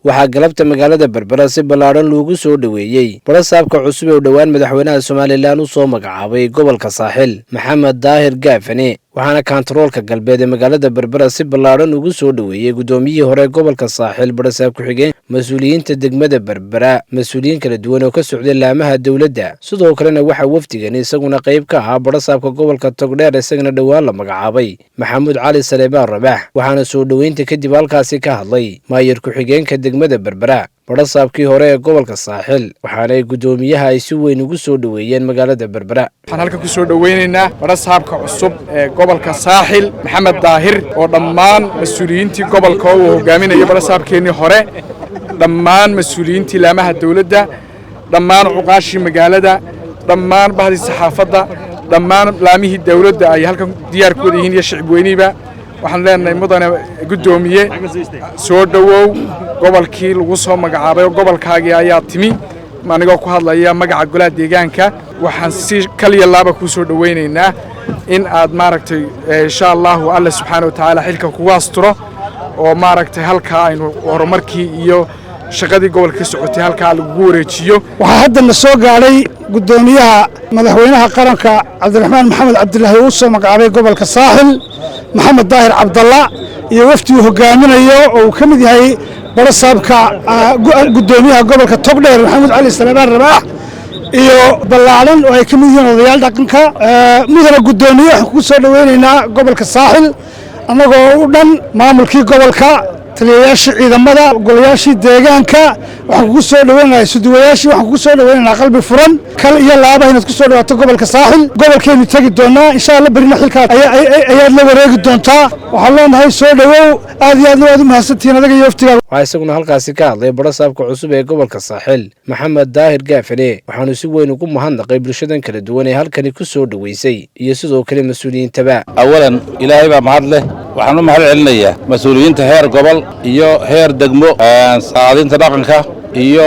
waxaa galabta magaalada Berbera si ballaaran loogu soo dhaweeyay barasaabka cusub ee dhawaan madaxweynaha Soomaaliland u soo magacaabay gobolka Saaxil Maxamed Daahir Gaafane waxaana kantaroolka galbeed ee magaalada Berbera si ballaaran ugu soo dhaweeyay gudoomiyihii hore gobolka Saaxil barasaab ku xigeen mas'uuliyiinta degmada Berbera mas'uuliyiin kala duwan oo ka socday laamaha dawladda sidoo kalena waxa wafdigan isaguna qayb ka ah barasaabka gobolka Togdheer isagana dhawaan la magacaabay Maxamuud Cali Saleebaan Rabax waxaana soo dhaweynta kadib halkaasi ka hadlay maayir ku xigeenka degmada Berbera barasaabkii hore ee gobolka Saaxil waxaana gudoomiyaha ay si weyn ugu soo dhaweeyeen magaalada Berbera waxaan halka ku soo dhaweynaynaa barasaabka cusub ee gobolka Saaxil Maxamed Daahir oo dhammaan mas'uuliyiintii gobolka uu hogaaminayo barasaabkeenii hore dhammaan mas'uuliyiintii laamaha dawladda dhammaan uqaashi magaalada dhammaan bahdii saxaafadda dhammaan laamihii dawladda ay halkan diyaar ku yihiin iyo shacab weyniba waxaan leenahay mudane gudoomiye soo dhawow gobolkii lagu soo magacaabay gobolkaagii ayaa timi anigoo ku hadlaya magaca golaha deegaanka waxaan si kaliya laaba ku soo dhaweynaynaa in aad maaragtay insha Allah Allah subhanahu wa ta'ala xilka kugu asturo oo maaragtay halka aynu horumarkii iyo shaqadii gobolka socotay halka lagu wareejiyo waxa hadda la soo gaaray gudoomiyaha madaxweynaha qaranka Cabdiraxmaan Maxamed Cabdullaahi oo soo magacaabay gobolka Saaxil Maxamed Daahir Cabdallah iyo wafdi hogaaminayo oo ka mid yahay barasaabka gudoomiyaha gobolka Togdheer Maxamuud Cali Saleebaan Rabax iyo ballaaran oo ay ka mid yihiin odayaal dhaqanka mudane gudoomiyaha ku soo dhaweynaynaa gobolka Saaxil anagoo u dhan maamulkii gobolka taliyayaasha ciidamada golayaashii deegaanka waxaan ku soo dhaweynayaa suduwayaashii waxaan ku soo dhaweynayaa qalbi furan kal iyo laaba inaad ku soo dhawaato gobolka Saaxil gobolkeenu tagi doonaa insha Allah barina xilka ayaad la wareegi doontaa waxaan leenahay soo dhawow aad iyo aad u mahadsantiin adiga iyo waftiga waxaa isaguna halkaasi ka hadlay barasaabka cusub ee gobolka Saaxil Maxamed Daahir Gaafane waxaanu si weyn ugu mahadnaqay bulshadan kala duwan ee halkani ku soo dhaweysay iyo sidoo kale mas'uuliyiintaba awalan ilaahay baa mahad leh waxaan u mahad celinayaa mas'uuliyiinta heer gobol iyo heer degmo saadinta dhaqanka iyo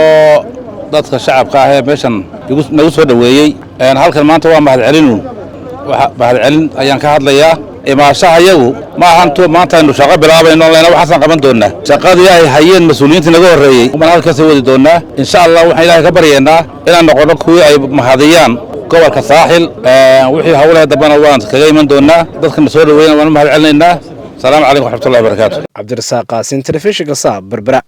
dadka shacabka ah ee meeshan nagu soo dhaweeyay halkan maanta waa mahad celin ayaan ka hadlayaa imaashaha iyagu ma ahanto maanta aynu shaqo bilaabayno leena waxaan qaban doonaa shaqadii ay hayeen mas'uuliyiinta naga horeeyay waxaan halkaas wadi doonaa insha Allah waxaan ilaahay ka baryeynaa inaan noqono kuwii ay mahadiyaan gobolka Saaxil wixii hawlaha dabana waan kaga iman doonaa dadka soo dhaweeyay waan mahad celinaynaa السلام عليكم ورحمة الله وبركاته عبد الرزاق قاسم تلفزيون قصاب بربرة